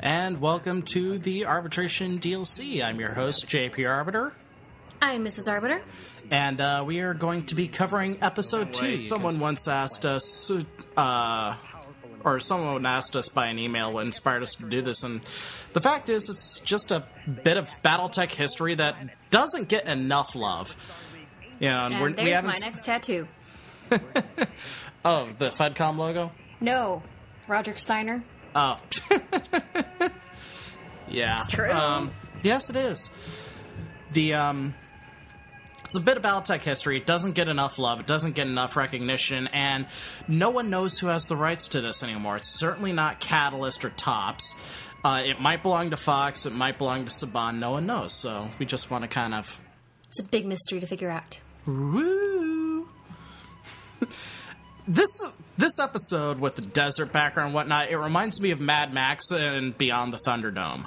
And welcome to the Arbitration DLC. I'm your host, JP Arbiter. I'm Mrs. Arbiter. And we are going to be covering episode 2. Someone once asked us, or someone asked us by an email what inspired us to do this, and the fact is it's just a bit of Battletech history that doesn't get enough love. Yeah, and there's my next tattoo. Oh, the FedCom logo? No, Roderick Steiner. Oh. Yeah. It's true. Yes, it is. It's a bit of Battletech history. It doesn't get enough love. It doesn't get enough recognition, and no one knows who has the rights to this anymore. It's certainly not Catalyst or Tops. It might belong to Fox. It might belong to Saban. No one knows, so we just want to kind of... It's a big mystery to figure out. Woo! This episode with the desert background and whatnot, it reminds me of Mad Max and Beyond the Thunderdome.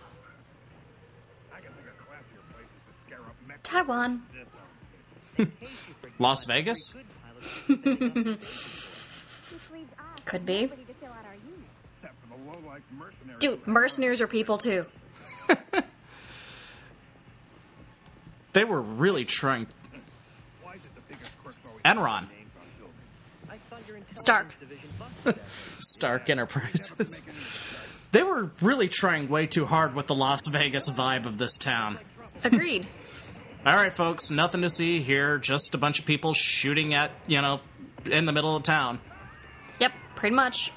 Taiwan. Las Vegas? Could be. Dude, mercenaries are people too. They were really trying... Enron. Stark. Stark Enterprises. They were really trying way too hard with the Las Vegas vibe of this town. Agreed. All right, folks, nothing to see here. Just a bunch of people shooting at, in the middle of town. Yep, pretty much.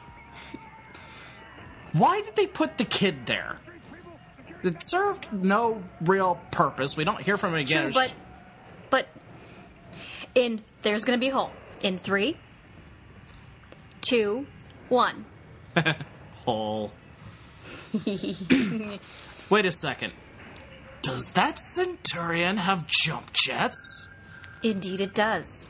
Why did they put the kid there? It served no real purpose. We don't hear from him again. True, but there's going to be a hole. In 3, 2, 1. Hole. Wait a second. Does that Centurion have jump jets? Indeed it does.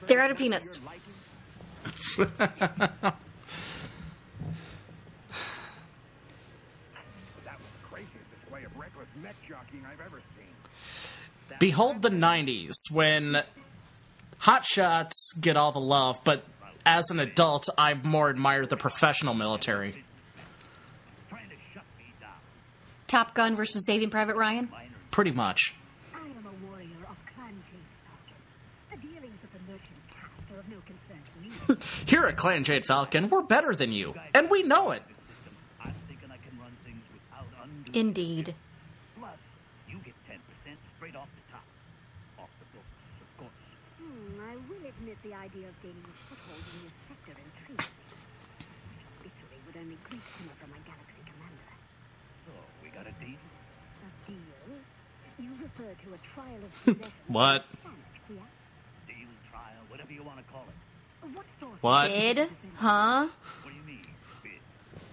They're out of peanuts. Behold the 90s, when hotshots get all the love, but as an adult, I more admire the professional military. Top Gun versus Saving Private Ryan? Pretty much. I am a warrior of Clan Jade Falcon. The dealings of the merchant caste are of no concern to me. Here at Clan Jade Falcon, we're better than you, and we know it. Indeed. Plus, you get 10% straight off the top. Off the books, of course. I will admit the idea of gaining a foothold in this sector intrigues me. Victory would only grease him from my galaxy commander. So, we got a deal? A deal? You refer to a trial of possession. What? Yeah? Deal, trial, whatever you want to call it. What sort? What? Bid? Huh? What do you mean, bid?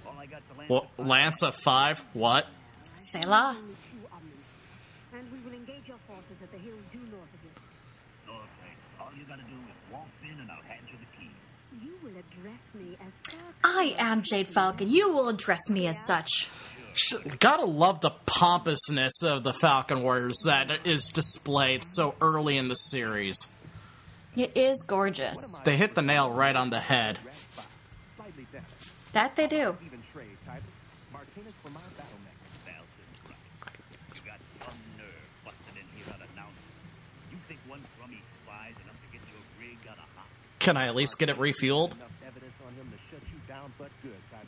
All I got to land Well, Lance of 5? What? Selah? And we will engage your forces at the hills due north of this. Okay, all you gotta do is walk in and I'll hand you the key. You will address me as Sir. I am Jade Falcon. You will address me as such. Gotta love the pompousness of the Falcon Warriors that is displayed so early in the series. It is gorgeous. They hit the nail right on the head. That they do. You got some nerve busting in here unannounced. You think one crummy spy's enough to get your rig on a hop? Can I at least get it refueled? Enough evidence on him to shut you down, but good, Titus.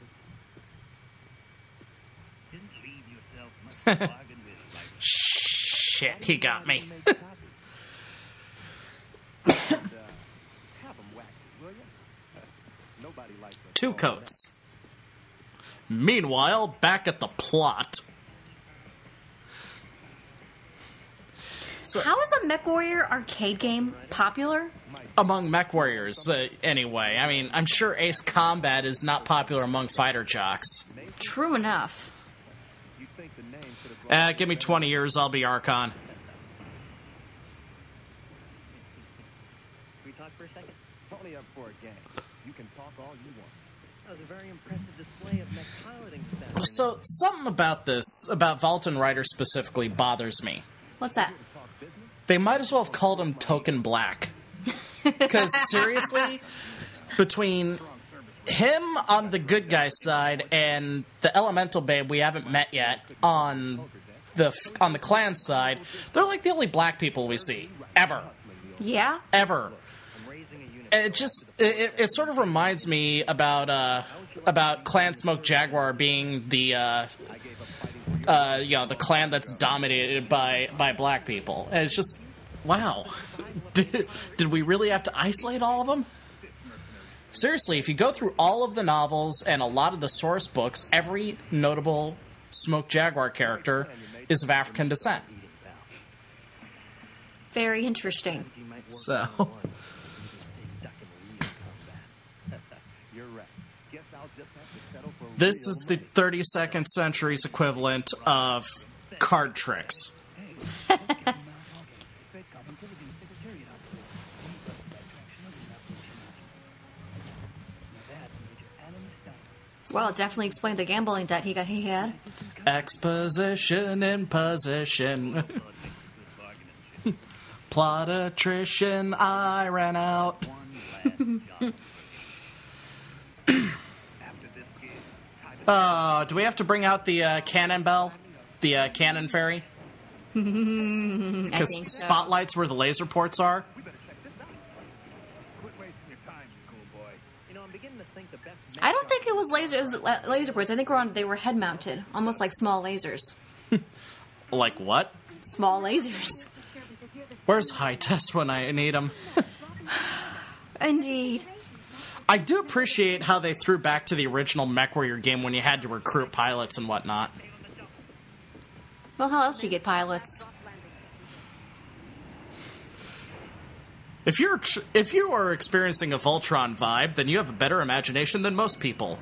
Didn't leave yourself much to bargain with, like Shit, he got me. Have him whacked, will you? Nobody likes a 2 coats. Meanwhile, back at the plot. So, How is a MechWarrior arcade game popular? among mech warriors, anyway. I mean, I'm sure Ace Combat is not popular among fighter jocks. True enough. You think the name could have gone Give me 20 years, I'll be Archon. We talk for a second? Only up for a game. You can talk all you want. was a very impressive display of mech piloting this afternoon. So, something about this, about Vault and Ryder specifically, bothers me. What's that? They might as well have called him Token Black. Because, seriously, between him on the good guy side and the Elemental Babe we haven't met yet on the clan side, they're like the only black people we see. Ever. Yeah? Ever. It just it sort of reminds me about Clan Smoke Jaguar being the the clan that's dominated by black people. And it's just, wow. Did we really have to isolate all of them? Seriously, if you go through all of the novels and a lot of the source books, every notable Smoke Jaguar character is of African descent. Very interesting. So... This is the 32nd century's equivalent of card tricks. Well, it definitely explained the gambling debt he had. Exposition in position. Plot attrition, I ran out. Do we have to bring out the cannon bell? The cannon fairy? Because so. spotlights where the laser ports are? I don't think it was laser ports. I think they were head mounted, almost like small lasers. Like what? Small lasers. Where's High Test when I need him? Indeed. I do appreciate how they threw back to the original MechWarrior game when you had to recruit pilots and whatnot. Well, how else do you get pilots? If you are experiencing a Voltron vibe, then you have a better imagination than most people.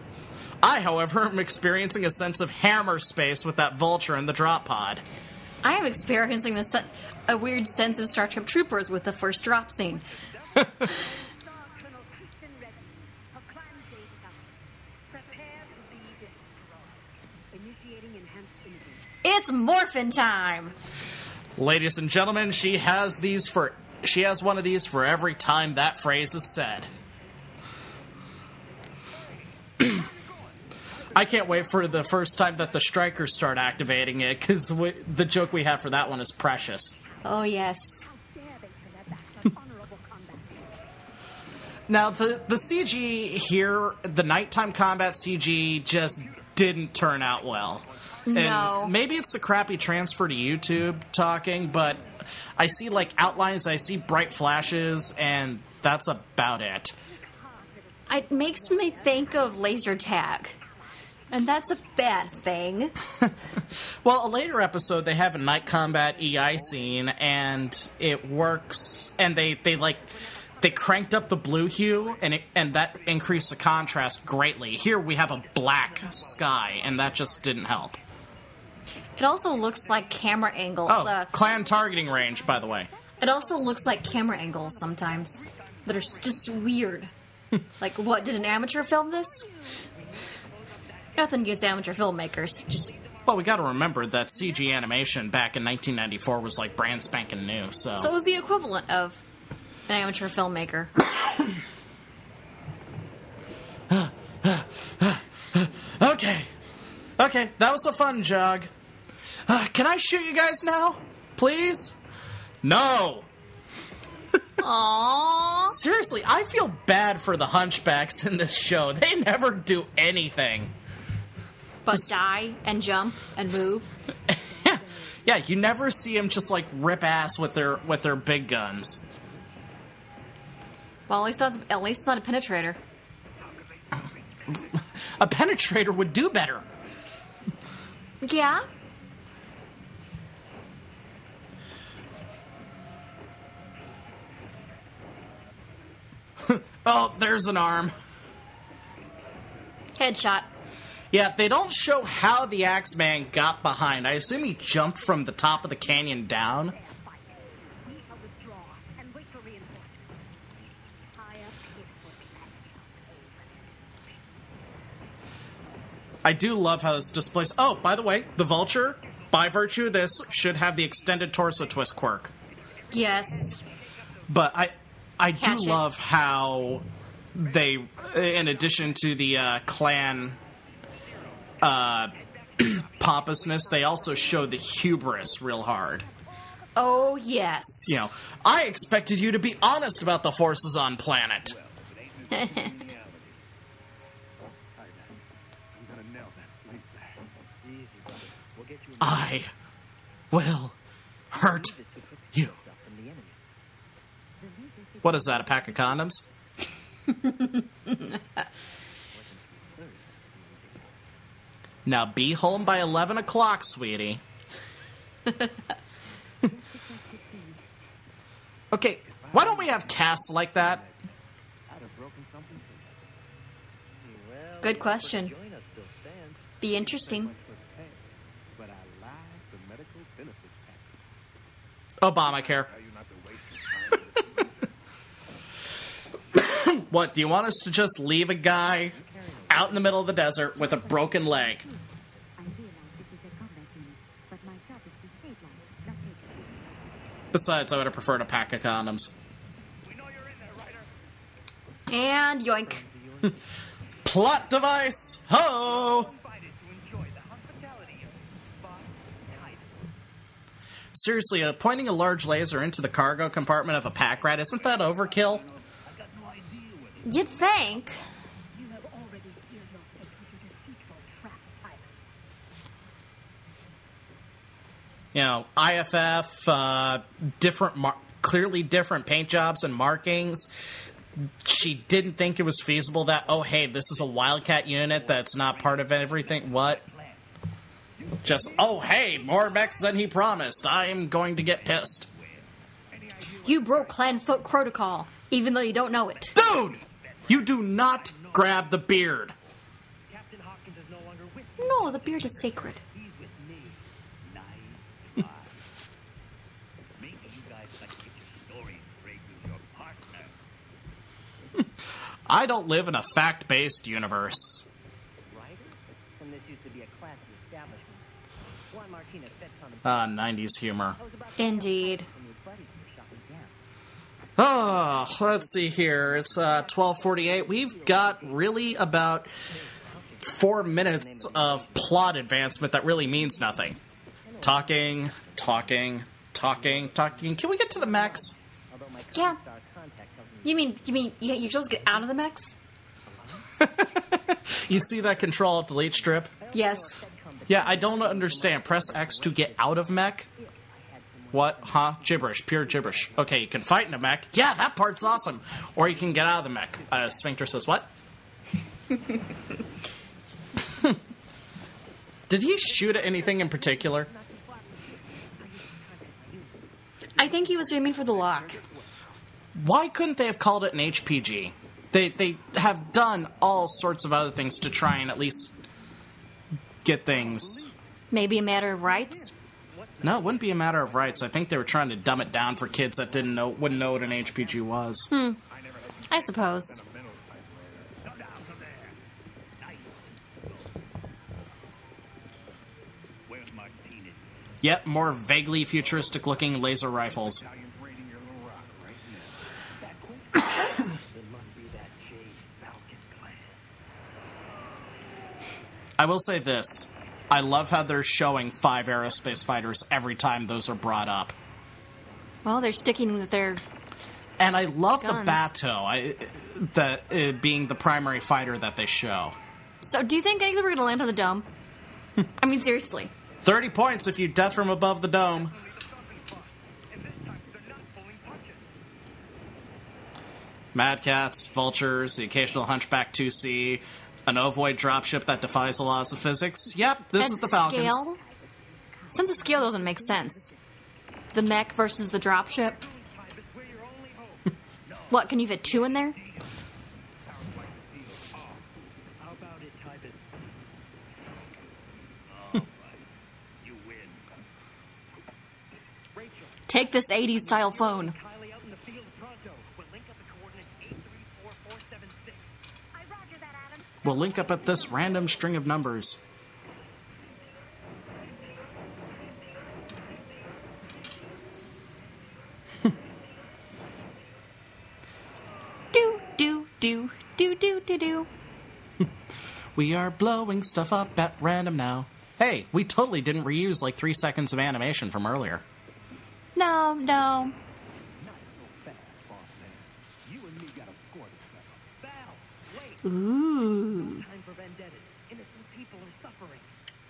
I, however, am experiencing a sense of hammer space with that vulture in the drop pod. I am experiencing a weird sense of Star Trek Troopers with the first drop scene. It's morphin' time! Ladies and gentlemen, she has one of these for every time that phrase is said. I can't wait for the first time that the strikers start activating it, because the joke we have for that one is precious. Oh, yes. Now, the CG here, the nighttime combat CG, just didn't turn out well. No. And maybe it's the crappy transfer to YouTube talking, but I see, outlines, I see bright flashes, and that's about it. It makes me think of laser tag. And that's a bad thing. Well, a later episode, they have a night combat EI scene, and it works, and they cranked up the blue hue, and that increased the contrast greatly. Here we have a black sky, and that just didn't help. It also looks like camera angle. Oh, clan targeting range, by the way. It also looks like camera angles sometimes that are just weird. Like, what, did an amateur film this? Nothing against amateur filmmakers, just... Well, we gotta remember that CG animation back in 1994 was brand spanking new, so... So it was the equivalent of an amateur filmmaker. Okay, that was a fun jog. Can I shoot you guys now? Please? No! Aww. Seriously, I feel bad for the hunchbacks in this show. They never do anything. But die and jump and move. Yeah, you never see them just rip ass with their big guns. Well, at least it's not a penetrator. A penetrator would do better. Yeah? Oh, there's an arm. Headshot. Yeah, they don't show how the Axeman got behind. I assume he jumped from the top of the canyon down. I do love how this displays... Oh, by the way, the Vulture, by virtue of this, should have the extended torso twist quirk. Yes. But I do Hatchet. love how they, in addition to the clan pompousness, they also show the hubris real hard. Oh, yes. You know, I expected you to be honest about the forces on planet. I'm gonna nail that link there. Easy, brother. We'll get you I will hurt you. from the enemy. What is that, a pack of condoms? Now be home by 11 o'clock, sweetie. Okay, why don't we have casts like that? I'd have broken something too. Well, Good question. join us still stands. Be interesting. Much for the pay, but I like the medical benefits package. Obamacare. How you not to waste your time? What, do you want us to just leave a guy out in the middle of the desert with a broken leg? I realize this is a combat unit, but my job is to save lives, not take it. Besides, I would have preferred a pack of condoms. We know you're in there, Ryder. And yoink. Plot device! Ho! Invited to enjoy the hospitality of Boss Hive. Seriously, pointing a large laser into the cargo compartment of a pack rat, isn't that overkill? I've got no idea what You'd think. You have already sealed yourself into the deceitful trap, pilot. You know, IFF, clearly different paint jobs and markings. She didn't think it was feasible that, oh, hey, this is a Wildcat unit that's not part of everything. What? Just, oh, hey, more mechs than he promised. I'm going to get pissed. You broke Clan Foot protocol, even though you don't know it. Dude! You do not grab the beard. Captain Hawkins is no longer with me. No, the beard is sacred. He's with me. Nice. Maybe you guys like to get your story straight with your partner. I don't live in a fact-based universe. Ryder? And this used to be a classy establishment. Juan Martinez fed on 90s humor. Indeed. when your buddies were shot me down. Oh, let's see here. It's 12:48. We've got really about 4 minutes of plot advancement that really means nothing. Talking. Can we get to the mechs? Although my Yeah. star contact tells me You mean you just get out of the mechs? You see that control delete strip? Yes. Yeah, I don't understand. Press X to get out of mech? What? Huh? Gibberish. Pure gibberish. Okay, you can fight in a mech. Yeah, that part's awesome. Or you can get out of the mech. Sphincter says what? Did he shoot at anything in particular? I think he was aiming for the lock. Why couldn't they have called it an HPG? They have done all sorts of other things to try and at least get things. Maybe a matter of rights? No, it wouldn't be a matter of rights. I think they were trying to dumb it down for kids that wouldn't know what an HPG was. I suppose. come down from there. Nice. Where's Martinez? Yep, more vaguely futuristic-looking laser rifles. How you braiding your little rock right now? That quick? It must be that Jade Falcon clan. I will say this. I love how they're showing 5 aerospace fighters every time those are brought up. Well, they're sticking with their... And I love Guns. the Bato, being the primary fighter that they show. So, do you think we're going to land on the dome? I mean, seriously. 30 points if you death from above the dome. And this time they're not pulling punches. Mad Cats, Vultures, the occasional Hunchback 2C, an ovoid dropship that defies the laws of physics. Yep, this At is the Falcons. Scale, since the scale doesn't make sense. The mech versus the dropship. Hive is where your only hope. What, can you fit 2 in there? How about it, Tybus? All right. You win. Rachel, Take this 80s style phone. Kylie out in the field pronto. We'll link up the coordinates 834476. I roger that, Adam. will link up at this random string of numbers. Do. We are blowing stuff up at random now. Hey, we totally didn't reuse like 3 seconds of animation from earlier. No. Not so fast, boss man. You and me gotta score this battle. Val, wait. Ooh. Time for vendettas. Innocent people are suffering.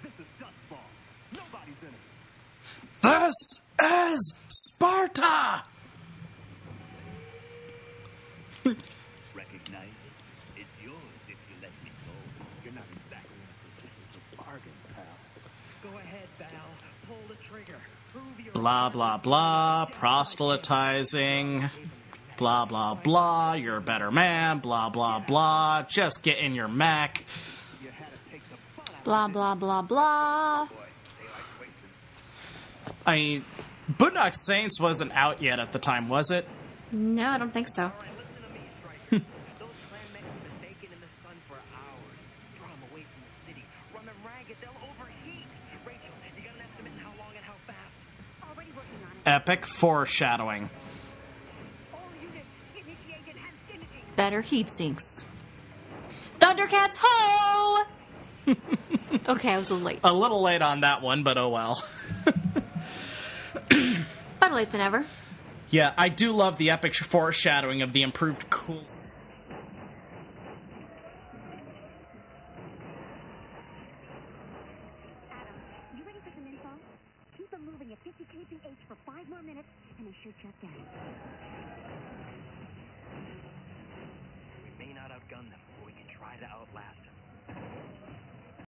This is dustball. Nobody's innocent. This is Sparta! Recognize it? It's yours if you let me go. You're not exactly in a position to bargain, pal. Go ahead, Val. Pull the trigger. Prove your Blah, blah, blah, proselytizing, blah, blah, blah, you're a better man, blah, blah, blah, just get in your Mac. You had to take the fun out. Blah, blah, blah, blah. I mean, Boondock Saints wasn't out yet at the time, was it? No, I don't think so. All right, listen to me, Striker. Those clanmen have been baking in the sun for hours. Draw them away from the city. Run them ragged. They'll overheat. Rachel, you got an estimate how long and how fast? Already working on it. Epic foreshadowing. All units initiate enhanced imaging. Better heat sinks. Thundercats, ho! Okay, I was a little late. A little late on that one, but oh well. Better late than ever. Yeah, I do love the epic foreshadowing of the improved cool. Adam, you ready for some info? Keep them moving at 50 kph for 5 more minutes, and they should shut down. We may not outgun them, but we can try to outlast them.